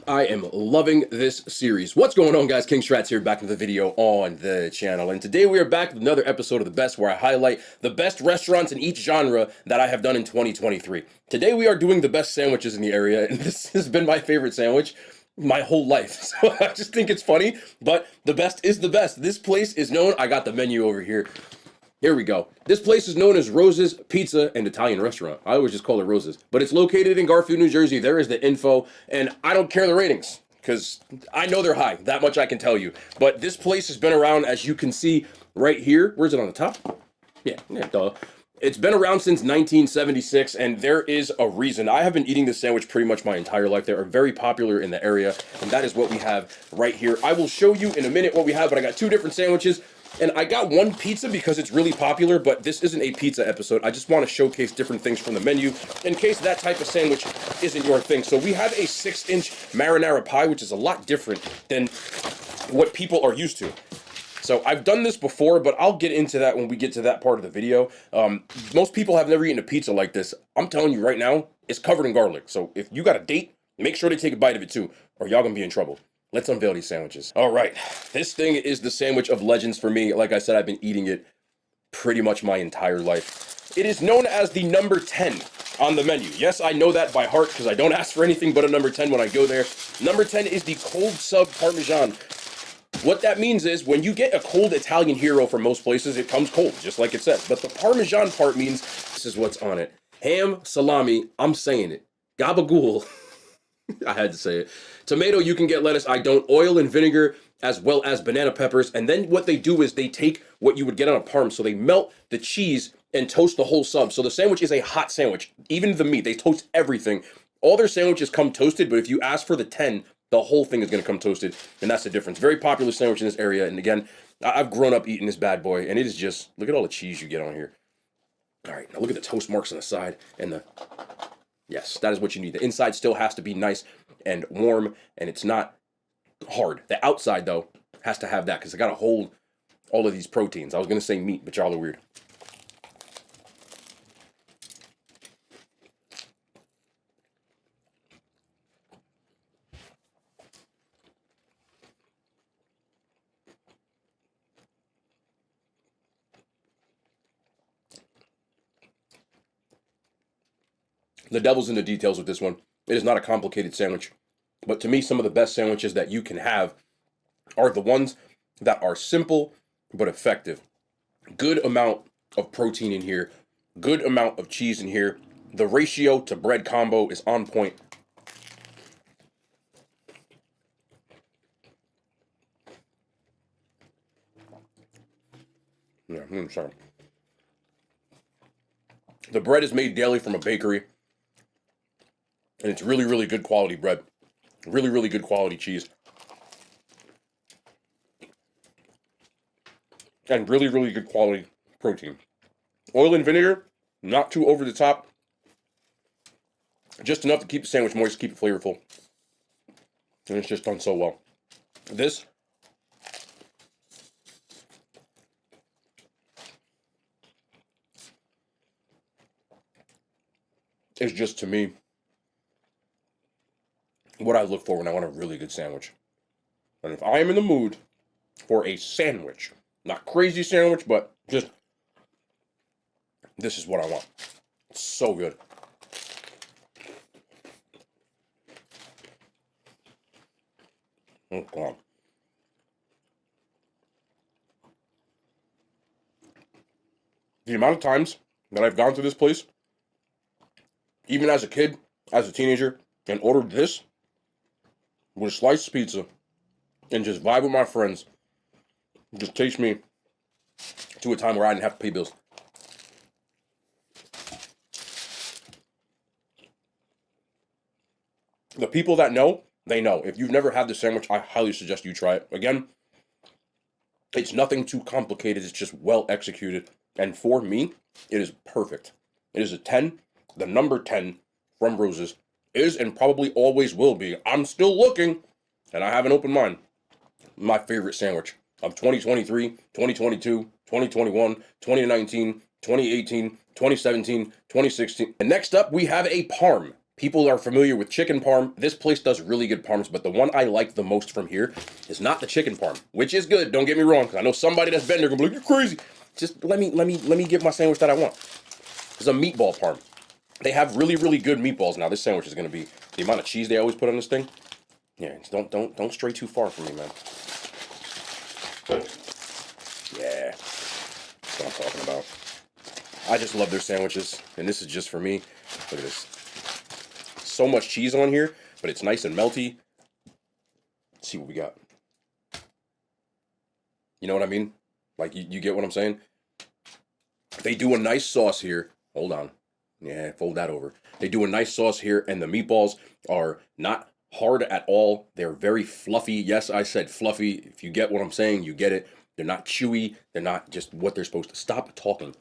I am loving this series. What's going on, guys? King Strats here, back with the video on the channel. And today we are back with another episode of The Best, where I highlight the best restaurants in each genre that I have done in 2023. Today we are doing the best sandwiches in the area, and this has been my favorite sandwich my whole life. So I just think it's funny, but the best is the best. This place is known, I got the menu over here. Here we go. This place is known as Rose's Pizza and Italian Restaurant. I always just call it Rose's. But it's located in Garfield, New Jersey. There is the info. And I don't care the ratings, because I know they're high. That much I can tell you. But this place has been around, as you can see right here. Where's it on the top? Yeah, duh. It's been around since 1976, and there is a reason. I have been eating this sandwich pretty much my entire life. They are very popular in the area, and that is what we have right here. I will show you in a minute what we have, but I got two different sandwiches. And I got one pizza because it's really popular, but this isn't a pizza episode. I just want to showcase different things from the menu in case that type of sandwich isn't your thing. So we have a 6-inch marinara pie, which is a lot different than what people are used to. So I've done this before, but I'll get into that when we get to that part of the video. Most people have never eaten a pizza like this. I'm telling you right now, it's covered in garlic. So if you got a date, make sure they take a bite of it too, or y'all gonna be in trouble. Let's unveil these sandwiches. All right, this thing is the sandwich of legends for me. Like I said, I've been eating it pretty much my entire life. It is known as the number 10 on the menu. Yes, I know that by heart because I don't ask for anything but a number 10 when I go there. Number 10 is the cold sub Parmesan. What that means is when you get a cold Italian hero from most places, it comes cold, just like it says. But the Parmesan part means this is what's on it. Ham, salami, I'm saying it. Gabagool. I had to say it. Tomato, you can get lettuce. I don't. Oil and vinegar, as well as banana peppers. And then what they do is they take what you would get on a parm. So they melt the cheese and toast the whole sub. So the sandwich is a hot sandwich. Even the meat, they toast everything. All their sandwiches come toasted, but if you ask for the 10, the whole thing is going to come toasted. And that's the difference. Very popular sandwich in this area. And again, I've grown up eating this bad boy. And it is just, look at all the cheese you get on here. All right, now look at the toast marks on the side and the... Yes, that is what you need. The inside still has to be nice and warm, and it's not hard. The outside, though, has to have that, because I got to hold all of these proteins. I was going to say meat, but y'all are weird. The devil's in the details with this one. It is not a complicated sandwich. But to me, some of the best sandwiches that you can have are the ones that are simple but effective. Good amount of protein in here. Good amount of cheese in here. The ratio to bread combo is on point. Yeah, I'm sorry. The bread is made daily from a bakery. And it's really, really good quality bread. Really, really good quality cheese. And really, really good quality protein. Oil and vinegar, not too over the top. Just enough to keep the sandwich moist, keep it flavorful. And it's just done so well. This is just, to me, what I look for when I want a really good sandwich. And if I am in the mood for a sandwich, not crazy sandwich, but just, this is what I want. It's so good. Oh, God. The amount of times that I've gone to this place, even as a kid, as a teenager, and ordered this with a sliced pizza and just vibe with my friends, just takes me to a time where I didn't have to pay bills. The people that know, they know. If you've never had this sandwich, I highly suggest you try it. Again, it's nothing too complicated. It's just well executed. And for me, it is perfect. It is a 10. The number 10 from Rose's is and probably always will be. I'm still looking, and I have an open mind. My favorite sandwich of 2023, 2022, 2021, 2019, 2018, 2017, 2016. And next up, we have a parm. People are familiar with chicken parm. This place does really good parms, but the one I like the most from here is not the chicken parm, which is good. Don't get me wrong, because I know somebody that's been there gonna be like, "You're crazy." Just let me get my sandwich that I want. It's a meatball parm. They have really, really good meatballs. Now this sandwich is gonna be the amount of cheese they always put on this thing. Yeah, don't stray too far from me, man. Yeah, that's what I'm talking about. I just love their sandwiches, and this is just for me. Look at this. So much cheese on here, but it's nice and melty. Let's see what we got. You know what I mean? Like, you get what I'm saying? They do a nice sauce here. Hold on. Yeah, fold that over. They do a nice sauce here, and the meatballs are not hard at all. They're very fluffy. Yes, I said fluffy. If you get what I'm saying, you get it. They're not chewy. They're not just what they're supposed to. Stop talking.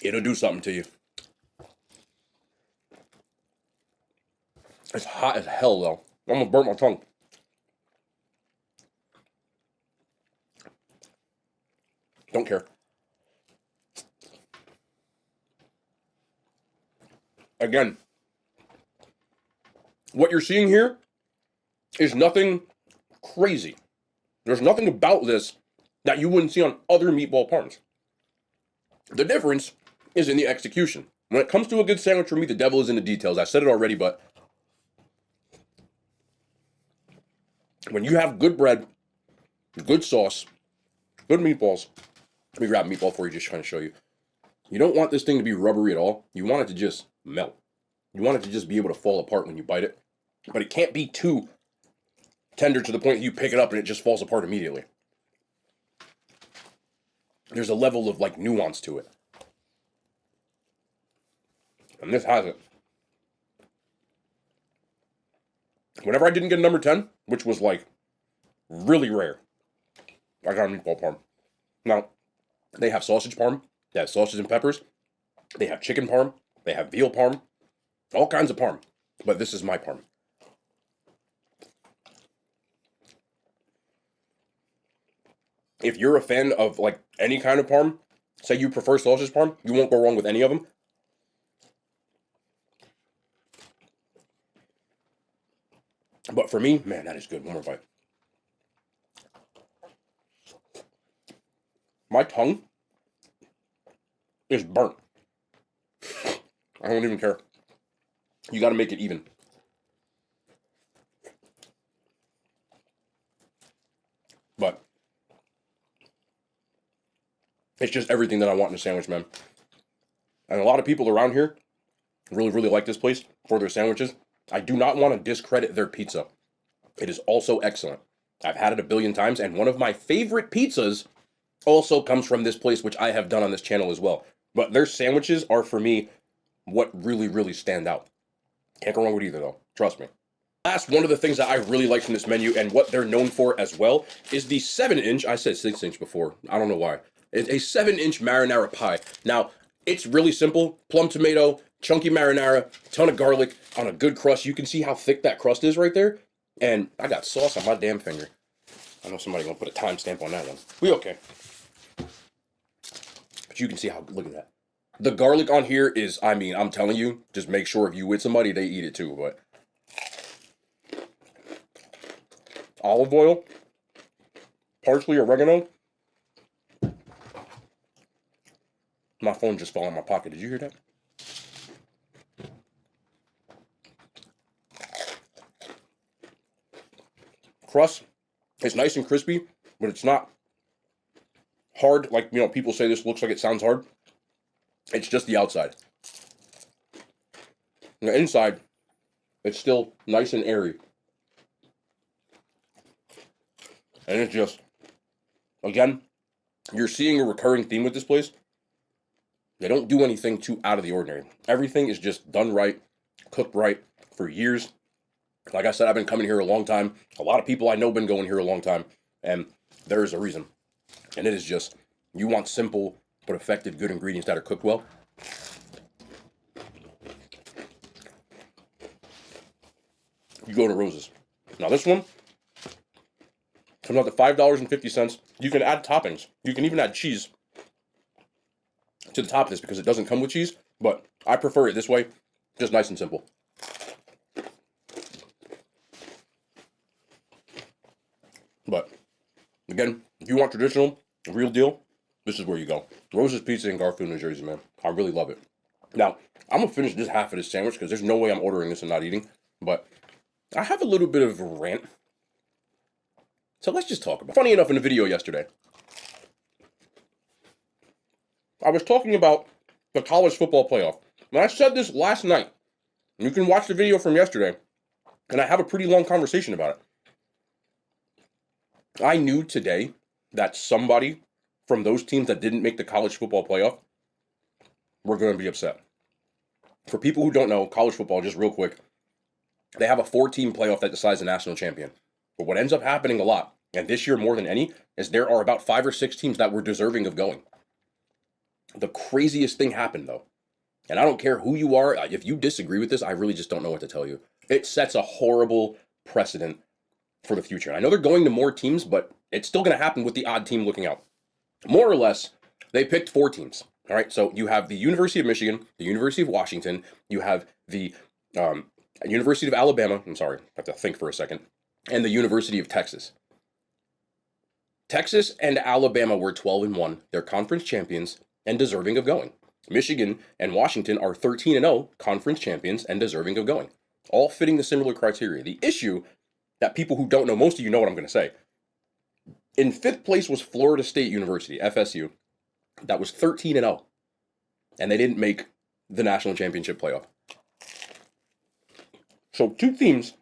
It'll do something to you. It's hot as hell, though. I'm gonna burn my tongue. Don't care. Again, what you're seeing here is nothing crazy. There's nothing about this that you wouldn't see on other meatball parms. The difference is in the execution. When it comes to a good sandwich for me, the devil is in the details. I said it already, but when you have good bread, good sauce, good meatballs, let me grab a meatball for you, just trying to show you. You don't want this thing to be rubbery at all. You want it to just melt. You want it to just be able to fall apart when you bite it. But it can't be too tender to the point that you pick it up and it just falls apart immediately. There's a level of, like, nuance to it. And this has it. Whenever I didn't get a number 10, which was, like, really rare, I got a meatball parm. Now, they have sausage parm. They have sausage and peppers. They have chicken parm. They have veal parm. All kinds of parm. But this is my parm. If you're a fan of, like, any kind of parm, say you prefer sausage parm, you won't go wrong with any of them. But for me, man, that is good. One more bite. My tongue is burnt. I don't even care. You got to make it even. But it's just everything that I want in a sandwich, man. And a lot of people around here really, really like this place for their sandwiches. I do not want to discredit their pizza. It is also excellent. I've had it a billion times, and one of my favorite pizzas also comes from this place, which I have done on this channel as well. But their sandwiches are, for me, what really, really stand out. Can't go wrong with either, though. Trust me. Last, one of the things that I really like from this menu, and what they're known for as well, is the 7-inch, I said 6-inch before, I don't know why. It's a 7-inch marinara pie. Now, it's really simple. Plum tomato, chunky marinara, ton of garlic on a good crust. You can see how thick that crust is right there. And I got sauce on my damn finger. I know somebody's gonna put a timestamp on that one. We okay. But you can see how, look at that. The garlic on here is, I mean, I'm telling you, just make sure if you with somebody, they eat it too, but. Olive oil, parsley, oregano. My phone just fell in my pocket. Did you hear that? Crust is nice and crispy, but it's not hard. Like, you know, people say this looks like it sounds hard. It's just the outside. And the inside, it's still nice and airy. And it's just, again, you're seeing a recurring theme with this place. They don't do anything too out of the ordinary. Everything is just done right, cooked right for years. Like I said, I've been coming here a long time. A lot of people I know been going here a long time. And there is a reason. And it is just, you want simple but effective good ingredients that are cooked well. You go to Rose's. Now this one, Comes out to $5.50. You can add toppings. You can even add cheese to the top of this because it doesn't come with cheese, but I prefer it this way, just nice and simple. But again, if you want traditional, real deal, this is where you go. Rose's Pizza in Garfield, New Jersey, man. I really love it. Now, I'm gonna finish this half of this sandwich because there's no way I'm ordering this and not eating, but I have a little bit of a rant. So let's just talk about it. Funny enough, in the video yesterday, I was talking about the college football playoff. And I said this last night. You can watch the video from yesterday, and I have a pretty long conversation about it. I knew today that somebody from those teams that didn't make the college football playoff were going to be upset. For people who don't know, college football, just real quick, they have a 4-team playoff that decides the national champion. But what ends up happening a lot, and this year more than any, is there are about 5 or 6 teams that were deserving of going. The craziest thing happened, though. And I don't care who you are. If you disagree with this, I really just don't know what to tell you. It sets a horrible precedent for the future. And I know they're going to more teams, but it's still going to happen with the odd team looking out. More or less, they picked 4 teams. All right, so you have the University of Michigan, the University of Washington, you have the University of Alabama, I'm sorry, I have to think for a second, and the University of Texas. Texas and Alabama were 12-1. They're conference champions and deserving of going. Michigan and Washington are 13-0, conference champions and deserving of going. All fitting the similar criteria. The issue that people who don't know, most of you know what I'm going to say. In 5th place was Florida State University, FSU. That was 13-0. And they didn't make the national championship playoff. So 2 teams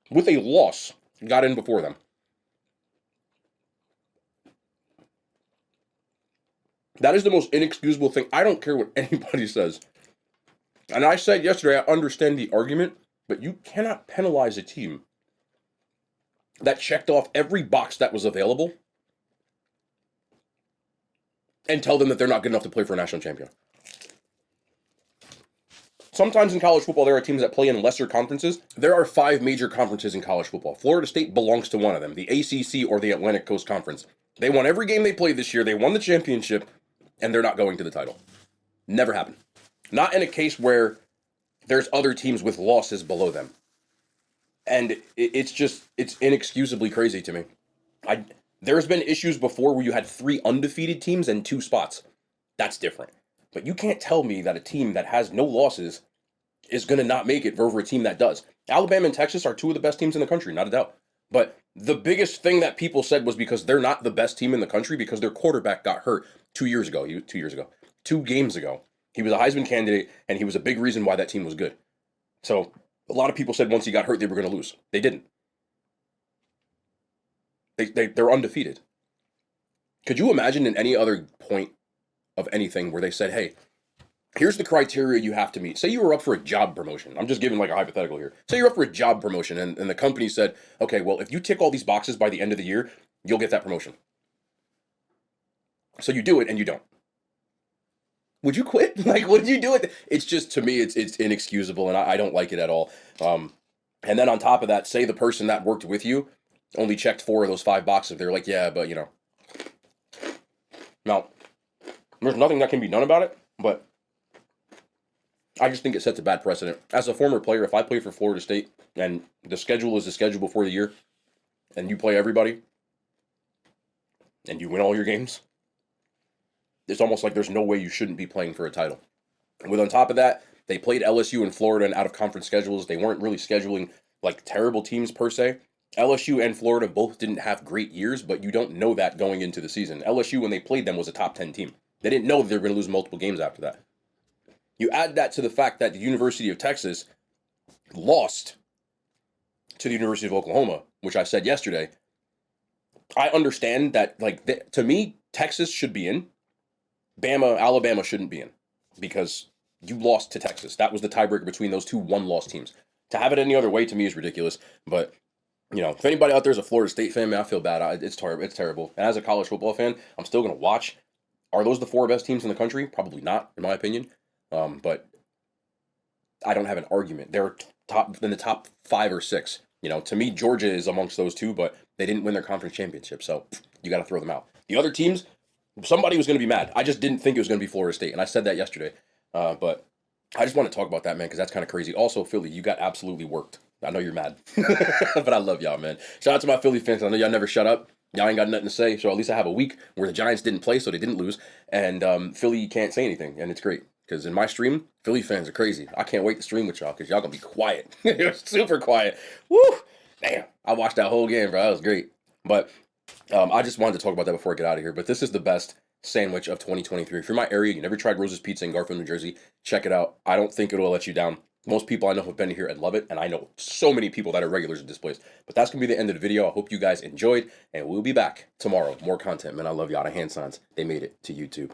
with a loss got in before them. That is the most inexcusable thing. I don't care what anybody says. And I said yesterday, I understand the argument, but you cannot penalize a team that checked off every box that was available and tell them that they're not good enough to play for a national champion. Sometimes in college football, there are teams that play in lesser conferences. There are 5 major conferences in college football. Florida State belongs to one of them, the ACC or the Atlantic Coast Conference. They won every game they played this year. They won the championship, and they're not going to the title. Never happened. Not in a case where there's other teams with losses below them. And it's inexcusably crazy to me. There's been issues before where you had 3 undefeated teams and 2 spots. That's different. But you can't tell me that a team that has no losses is going to not make it over a team that does. Alabama and Texas are 2 of the best teams in the country, not a doubt. But the biggest thing that people said was because they're not the best team in the country because their quarterback got hurt 2 games ago. He was a Heisman candidate, and he was a big reason why that team was good. So a lot of people said once he got hurt, they were going to lose. They didn't. They're undefeated. Could you imagine in any other point of anything where they said, hey, here's the criteria you have to meet. Say you were up for a job promotion. I'm just giving like a hypothetical here. Say you're up for a job promotion and the company said, okay, well, if you tick all these boxes by the end of the year, you'll get that promotion. So you do it and you don't. Would you quit? Like, what did you do with it? It's just, to me, it's inexcusable, and I don't like it at all. And then on top of that, say the person that worked with you only checked 4 of those 5 boxes. They're like, yeah, but, you know. Now, there's nothing that can be done about it, but I just think it sets a bad precedent. As a former player, if I play for Florida State and the schedule is the schedule before the year, and you play everybody, and you win all your games, it's almost like there's no way you shouldn't be playing for a title. With on top of that, they played LSU and Florida in out-of-conference schedules. They weren't really scheduling like terrible teams per se. LSU and Florida both didn't have great years, but you don't know that going into the season. LSU, when they played them, was a top 10 team. They didn't know they were going to lose multiple games after that. You add that to the fact that the University of Texas lost to the University of Oklahoma, which I said yesterday. I understand that, like, to me, Texas should be in. Alabama shouldn't be in because you lost to Texas. That was the tiebreaker between those 2 one-loss teams. To have it any other way, to me, is ridiculous. But, you know, if anybody out there is a Florida State fan, man, I feel bad. It's terrible. And as a college football fan, I'm still going to watch. Are those the 4 best teams in the country? Probably not, in my opinion. But I don't have an argument. They're in the top 5 or 6. You know, to me, Georgia is amongst those two, but they didn't win their conference championship, so you got to throw them out. The other teams, somebody was going to be mad. I just didn't think it was going to be Florida State, and I said that yesterday. But I just want to talk about that, man, because that's kind of crazy. Also, Philly, you got absolutely worked. I know you're mad, but I love y'all, man. Shout out to my Philly fans. I know y'all never shut up. Y'all ain't got nothing to say, so at least I have a week where the Giants didn't play, so they didn't lose, and Philly can't say anything, and it's great. Because in my stream, Philly fans are crazy. I can't wait to stream with y'all because y'all gonna be quiet. You're super quiet. Woo! Damn. I watched that whole game, bro. That was great. But I just wanted to talk about that before I get out of here. But this is the best sandwich of 2023. If you're in my area, you never tried Rose's Pizza in Garfield, New Jersey, check it out. I don't think it'll let you down. Most people I know have been here and love it, and I know so many people that are regulars at this place. But that's going to be the end of the video. I hope you guys enjoyed, and we'll be back tomorrow. More content, man. I love y'all. The hand signs, they made it to YouTube.